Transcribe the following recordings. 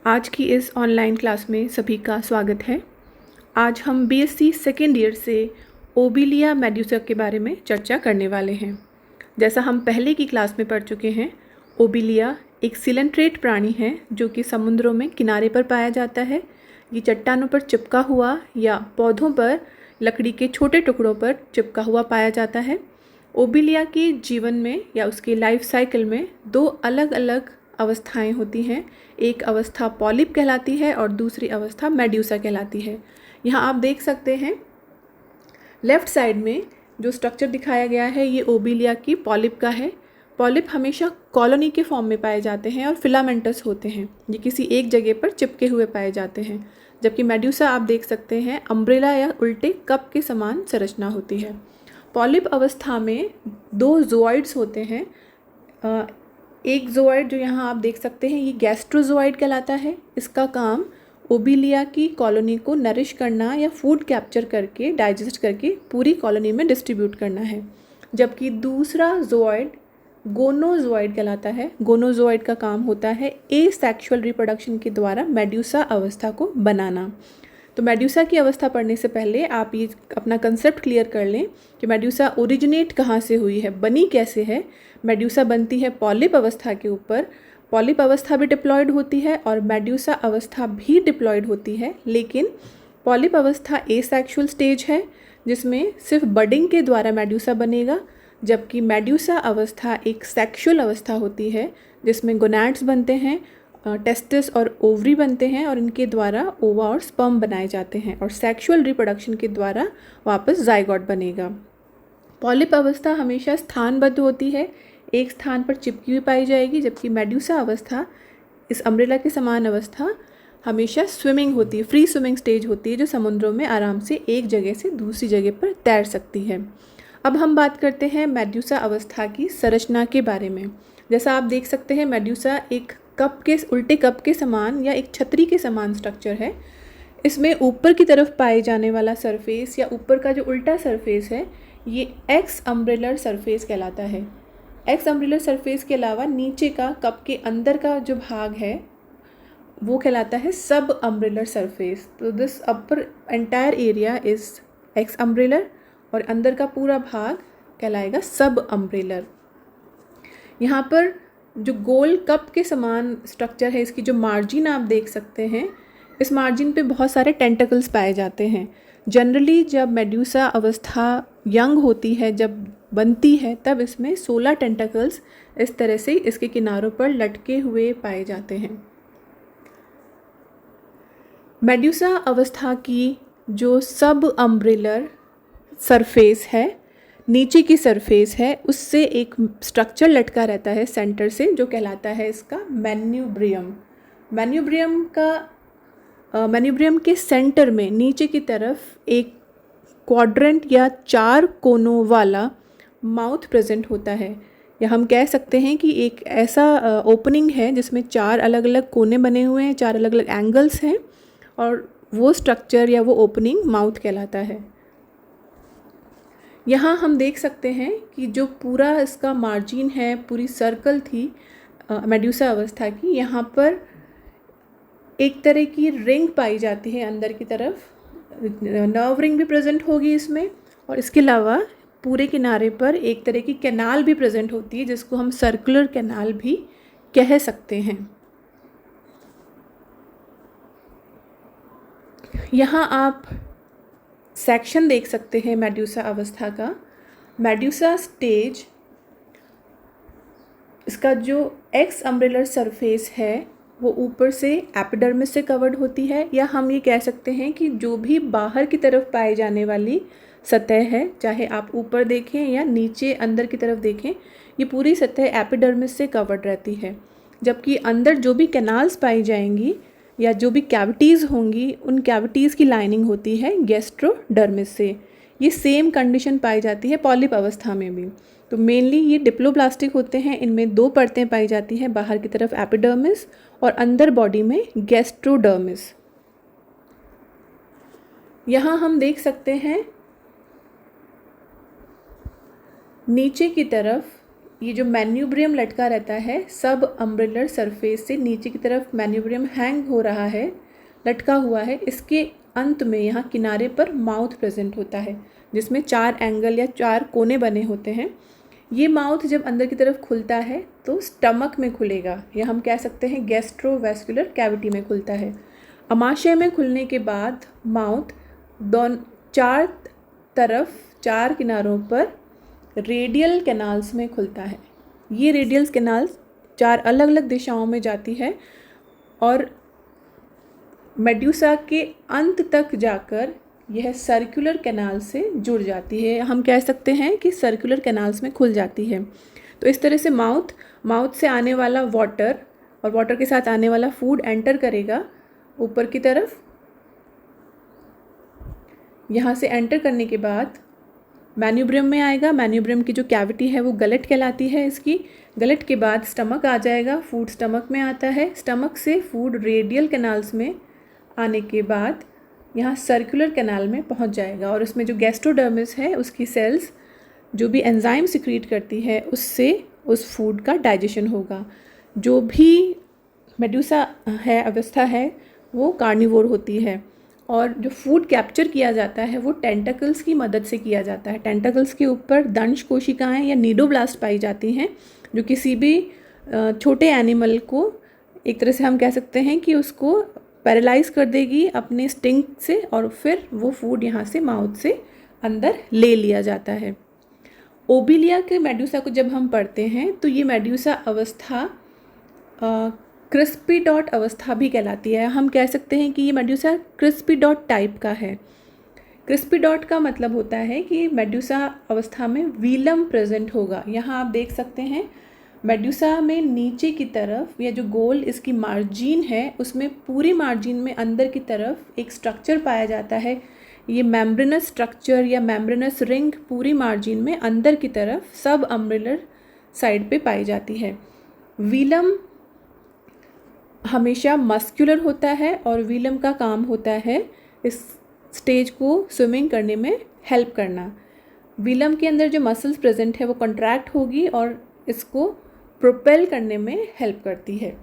आज की इस ऑनलाइन क्लास में सभी का स्वागत है। आज हम बीएससी सेकेंड ईयर से ओबिलिया मेड्यूसा के बारे में चर्चा करने वाले हैं। जैसा हम पहले की क्लास में पढ़ चुके हैं, ओबिलिया एक सिलेंट्रेट प्राणी है जो कि समुद्रों में किनारे पर पाया जाता है। ये चट्टानों पर चिपका हुआ या पौधों पर लकड़ी के छोटे टुकड़ों पर चिपका हुआ पाया जाता है। ओबिलिया के जीवन में या उसके लाइफ साइकिल में दो अलग अलग अवस्थाएं होती हैं। एक अवस्था पॉलिप कहलाती है और दूसरी अवस्था मेड्यूसा कहलाती है। यहाँ आप देख सकते हैं लेफ़्ट साइड में जो स्ट्रक्चर दिखाया गया है ये ओबिलिया की पॉलिप का है। पॉलिप हमेशा कॉलोनी के फॉर्म में पाए जाते हैं और फिलामेंटस होते हैं। ये किसी एक जगह पर चिपके हुए पाए जाते हैं, जबकि मेड्यूसा आप देख सकते हैं अम्ब्रेला या उल्टे कप के समान संरचना होती है। पॉलिप अवस्था में दो ज़ोइड्स होते हैं। एक ज़ोइड जो यहाँ आप देख सकते हैं ये गैस्ट्रोज़ोइड कहलाता है। इसका काम ओबिलिया की कॉलोनी को नरिश करना या फूड कैप्चर करके डाइजेस्ट करके पूरी कॉलोनी में डिस्ट्रीब्यूट करना है, जबकि दूसरा ज़ोइड गोनोज़ोइड कहलाता है। गोनोज़ोइड का काम होता है एसेक्सुअल रिप्रोडक्शन के द्वारा मेड्यूसा अवस्था को बनाना। तो मेड्यूसा की अवस्था पढ़ने से पहले आप ये अपना कंसेप्ट क्लियर कर लें कि मेड्यूसा ओरिजिनेट कहाँ से हुई है, बनी कैसे है। मेड्यूसा बनती है पॉलिप अवस्था के ऊपर। पॉलिप अवस्था भी डिप्लॉयड होती है और मेड्यूसा अवस्था भी डिप्लॉयड होती है, लेकिन पॉलिप अवस्था एसेक्सुअल स्टेज है जिसमें सिर्फ बडिंग के द्वारा मेड्यूसा बनेगा, जबकि मेड्यूसा अवस्था एक सेक्सुअल अवस्था होती है जिसमें गोनैड्स बनते हैं, टेस्टिस और ओवरी बनते हैं और इनके द्वारा ओवा और स्पर्म बनाए जाते हैं और सेक्सुअल रिप्रोडक्शन के द्वारा वापस जाइगोट बनेगा। पॉलिप अवस्था हमेशा स्थानबद्ध होती है, एक स्थान पर चिपकी हुई पाई जाएगी, जबकि मेड्यूसा अवस्था इस अम्ब्रेला के समान अवस्था हमेशा स्विमिंग होती है, फ्री स्विमिंग स्टेज होती है जो समुद्रों में आराम से एक जगह से दूसरी जगह पर तैर सकती है। अब हम बात करते हैं मेड्यूसा अवस्था की संरचना के बारे में। जैसा आप देख सकते हैं मेड्यूसा एक कप के उल्टे कप के समान या एक छतरी के समान स्ट्रक्चर है। इसमें ऊपर की तरफ पाए जाने वाला सरफेस या ऊपर का जो उल्टा सरफेस है ये एक्स अम्ब्रेलर सरफेस कहलाता है। एक्स अम्ब्रेलर सरफेस के अलावा नीचे का कप के अंदर का जो भाग है वो कहलाता है सब अम्ब्रेलर सरफेस। तो this upper entire area is exumbrellar और अंदर का पूरा भाग कहलाएगा सब अम्ब्रेलर। यहाँ पर जो गोल कप के समान स्ट्रक्चर है इसकी जो मार्जिन आप देख सकते हैं, इस मार्जिन पे बहुत सारे टेंटकल्स पाए जाते हैं। जनरली जब मेड्यूसा अवस्था यंग होती है, जब बनती है, तब इसमें 16 टेंटकल्स इस तरह से इसके किनारों पर लटके हुए पाए जाते हैं। मेड्यूसा अवस्था की जो सब अम्ब्रेलर सरफेस है, नीचे की सरफेस है, उससे एक स्ट्रक्चर लटका रहता है सेंटर से जो कहलाता है इसका मैन्यूब्रियम। मैन्यूब्रियम के सेंटर में नीचे की तरफ एक क्वाड्रेंट या 4 कोनों वाला माउथ प्रेजेंट होता है, या हम कह सकते हैं कि एक ऐसा ओपनिंग है जिसमें 4 अलग अलग कोने बने हुए हैं, 4 अलग अलग एंगल्स हैं और वो स्ट्रक्चर या वो ओपनिंग माउथ कहलाता है। यहाँ हम देख सकते हैं कि जो पूरा इसका मार्जिन है, पूरी सर्कल थी मेड्यूसा अवस्था की, यहाँ पर एक तरह की रिंग पाई जाती है अंदर की तरफ। नर्व रिंग भी प्रेजेंट होगी इसमें और इसके अलावा पूरे किनारे पर एक तरह की कैनाल भी प्रेजेंट होती है जिसको हम सर्कुलर कैनाल भी कह सकते हैं। यहाँ आप सेक्शन देख सकते हैं मेड्यूसा अवस्था का। मेड्यूसा स्टेज, इसका जो एक्स अम्ब्रेलर सरफेस है वो ऊपर से एपिडर्मिस से कवर्ड होती है, या हम ये कह सकते हैं कि जो भी बाहर की तरफ पाए जाने वाली सतह है, चाहे आप ऊपर देखें या नीचे अंदर की तरफ देखें, ये पूरी सतह एपिडर्मिस से कवर्ड रहती है, जबकि अंदर जो भी कैनाल्स पाई जाएंगी या जो भी कैविटीज़ होंगी उन कैविटीज़ की लाइनिंग होती है गैस्ट्रोडर्मिस से। ये सेम कंडीशन पाई जाती है पॉलिप अवस्था में भी। तो मेनली ये डिप्लोब्लास्टिक होते हैं, इनमें 2 परतें पाई जाती हैं, बाहर की तरफ एपिडर्मिस और अंदर बॉडी में गैस्ट्रोडर्मिस। यहाँ हम देख सकते हैं नीचे की तरफ ये जो मैन्यूब्रियम लटका रहता है, सब अम्ब्रेलर सरफेस से नीचे की तरफ मैन्यूब्रियम हैंग हो रहा है, लटका हुआ है। इसके अंत में यहाँ किनारे पर माउथ प्रेजेंट होता है, जिसमें 4 एंगल या 4 कोने बने होते हैं। ये माउथ जब अंदर की तरफ खुलता है तो स्टमक में खुलेगा, या हम कह सकते हैं गैस्ट्रोवेस्कुलर कैविटी में खुलता है। अमाशय में खुलने के बाद माउथ चार तरफ 4 किनारों पर रेडियल कैनाल्स में खुलता है। ये रेडियल कैनाल्स 4 अलग अलग दिशाओं में जाती है और मेड्यूसा के अंत तक जाकर यह सर्कुलर कैनाल से जुड़ जाती है। हम कह सकते हैं कि सर्कुलर कैनाल्स में खुल जाती है। तो इस तरह से माउथ से आने वाला वाटर और वाटर के साथ आने वाला फूड एंटर करेगा ऊपर की तरफ। यहाँ से एंटर करने के बाद मैन्यूब्रियम में आएगा। मैन्यूब्रियम की जो कैविटी है वो गलट कहलाती है इसकी। गलट के बाद स्टमक आ जाएगा, फूड स्टमक में आता है। स्टमक से फूड रेडियल कैनाल्स में आने के बाद यहाँ सर्कुलर कैनाल में पहुँच जाएगा और उसमें जो गैस्ट्रोडर्मिस है उसकी सेल्स जो भी एंजाइम सिक्रीट करती है उससे उस फूड का डाइजेशन होगा। जो भी मेड्यूसा है, अवस्था है, वो कार्निवोर होती है और जो फूड कैप्चर किया जाता है वो टेंटकल्स की मदद से किया जाता है। टेंटकल्स के ऊपर दंश कोशिकाएं या नीडोब्लास्ट पाई जाती हैं, जो किसी भी छोटे एनिमल को एक तरह से हम कह सकते हैं कि उसको पैरालाइज कर देगी अपने स्टिंग से, और फिर वो फूड यहाँ से माउथ से अंदर ले लिया जाता है। ओबिलिया के मेड्यूसा को जब हम पढ़ते हैं तो ये मेड्यूसा अवस्था क्रिस्पी डॉट अवस्था भी कहलाती है। हम कह सकते हैं कि ये मेड्यूसा क्रिस्पी डॉट टाइप का है। क्रिस्पी डॉट का मतलब होता है कि मेड्यूसा अवस्था में वीलम प्रेजेंट होगा। यहाँ आप देख सकते हैं मेड्यूसा में नीचे की तरफ या जो गोल इसकी मार्जिन है उसमें पूरी मार्जिन में अंदर की तरफ एक स्ट्रक्चर पाया जाता है। ये मेम्ब्रेनस स्ट्रक्चर या मेम्ब्रेनस रिंग पूरी मार्जिन में अंदर की तरफ सब अम्ब्रेलर साइड पे पाई जाती है। वीलम हमेशा मस्कुलर होता है और वीलम का काम होता है इस स्टेज को स्विमिंग करने में हेल्प करना। वीलम के अंदर जो मसल्स प्रेजेंट है वो कॉन्ट्रैक्ट होगी और इसको प्रोपेल करने में हेल्प करती है।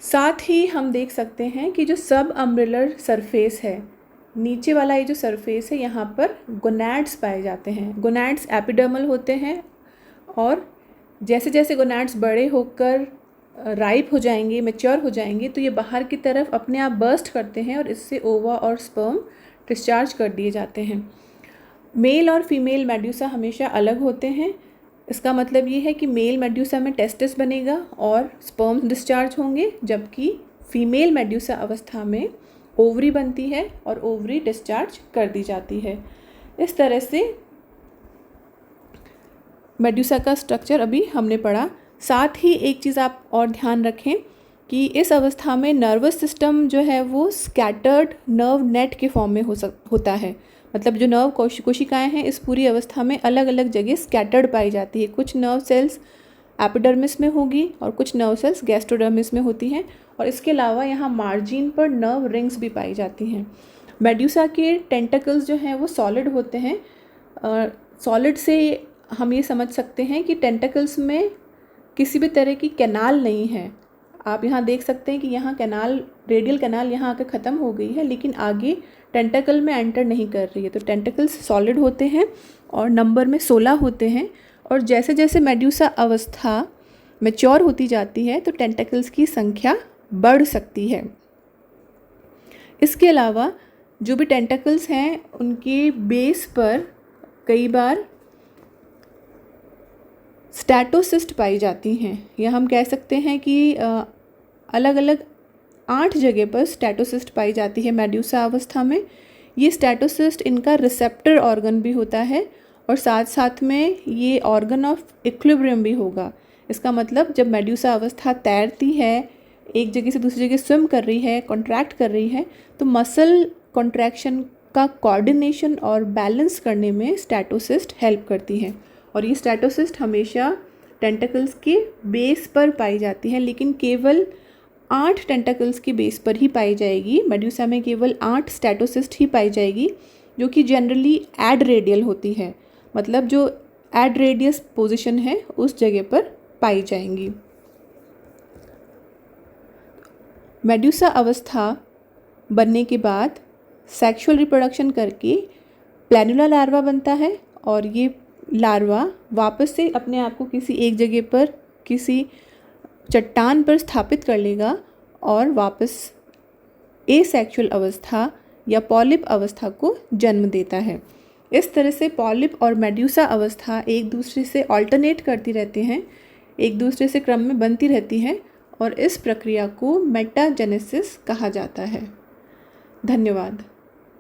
साथ ही हम देख सकते हैं कि जो सब अम्ब्रेलर सरफेस है, नीचे वाला ये जो सरफेस है, यहाँ पर गोनैड्स पाए जाते हैं। गोनैड्स एपिडर्मल होते हैं और जैसे जैसे गोनैड्स बड़े होकर राइप हो जाएंगे, मैच्योर हो जाएंगे, तो ये बाहर की तरफ अपने आप बर्स्ट करते हैं और इससे ओवा और स्पर्म डिस्चार्ज कर दिए जाते हैं। मेल और फीमेल मेड्यूसा हमेशा अलग होते हैं। इसका मतलब ये है कि मेल मेड्यूसा में टेस्टिस बनेगा और स्पर्म डिस्चार्ज होंगे, जबकि फीमेल मेड्यूसा अवस्था में ओवरी बनती है और ओवरी डिस्चार्ज कर दी जाती है। इस तरह से मेड्यूसा का स्ट्रक्चर अभी हमने पढ़ा। साथ ही एक चीज़ आप और ध्यान रखें कि इस अवस्था में नर्वस सिस्टम जो है वो स्कैटर्ड नर्व नेट के फॉर्म में होता है। मतलब जो नर्व कोशिकाएं हैं इस पूरी अवस्था में अलग अलग जगह स्कैटर्ड पाई जाती है। कुछ नर्व सेल्स एपिडर्मिस में होगी और कुछ नर्व सेल्स गैस्ट्रोडर्मिस में होती हैं, और इसके अलावा यहाँ मार्जिन पर नर्व रिंग्स भी पाई जाती हैं। मेड्यूसा के टेंटकल्स जो हैं वो सॉलिड होते हैं। सॉलिड से हम ये समझ सकते हैं कि टेंटकल्स में किसी भी तरह की कैनाल नहीं है। आप यहाँ देख सकते हैं कि यहाँ कैनाल, रेडियल कैनाल यहाँ आकर ख़त्म हो गई है, लेकिन आगे टेंटकल में एंटर नहीं कर रही है। तो टेंटकल्स सॉलिड होते हैं और नंबर में 16 होते हैं, और जैसे जैसे मेड्यूसा अवस्था मैच्योर होती जाती है तो टेंटकल्स की संख्या बढ़ सकती है। इसके अलावा जो भी टेंटकल्स हैं उनके बेस पर कई बार स्टैटोसिस्ट पाई जाती हैं, या हम कह सकते हैं कि अलग अलग 8 जगह पर स्टैटोसिस्ट पाई जाती है मेड्यूसा अवस्था में। ये स्टैटोसिस्ट इनका रिसेप्टर ऑर्गन भी होता है और साथ साथ में ये ऑर्गन ऑफ इक्विलिब्रियम भी होगा। इसका मतलब जब मेड्यूसा अवस्था तैरती है, एक जगह से दूसरी जगह स्विम कर रही है, कॉन्ट्रैक्ट कर रही है, तो मसल कॉन्ट्रैक्शन का कोऑर्डिनेशन और बैलेंस करने में स्टैटोसिस्ट हेल्प करती है। और ये स्टैटोसिस्ट हमेशा टेंटकल्स के बेस पर पाई जाती है, लेकिन केवल 8 टेंटकल्स के बेस पर ही पाई जाएगी। मेड्यूसा में केवल 8 स्टैटोसिस्ट ही पाई जाएगी, जो कि जनरली एड रेडियल होती है। मतलब जो एड रेडियस पोजीशन है उस जगह पर पाई जाएंगी। मेड्यूसा अवस्था बनने के बाद सेक्सुअल रिप्रोडक्शन करके प्लैनुला लार्वा बनता है और ये लार्वा वापस से अपने आप को किसी एक जगह पर किसी चट्टान पर स्थापित कर लेगा और वापस एसेक्सुअल अवस्था या पॉलिप अवस्था को जन्म देता है। इस तरह से पॉलिप और मेड्यूसा अवस्था एक दूसरे से ऑल्टरनेट करती रहते हैं, एक दूसरे से क्रम में बनती रहती हैं और इस प्रक्रिया को मेटाजेनेसिस कहा जाता है। धन्यवाद।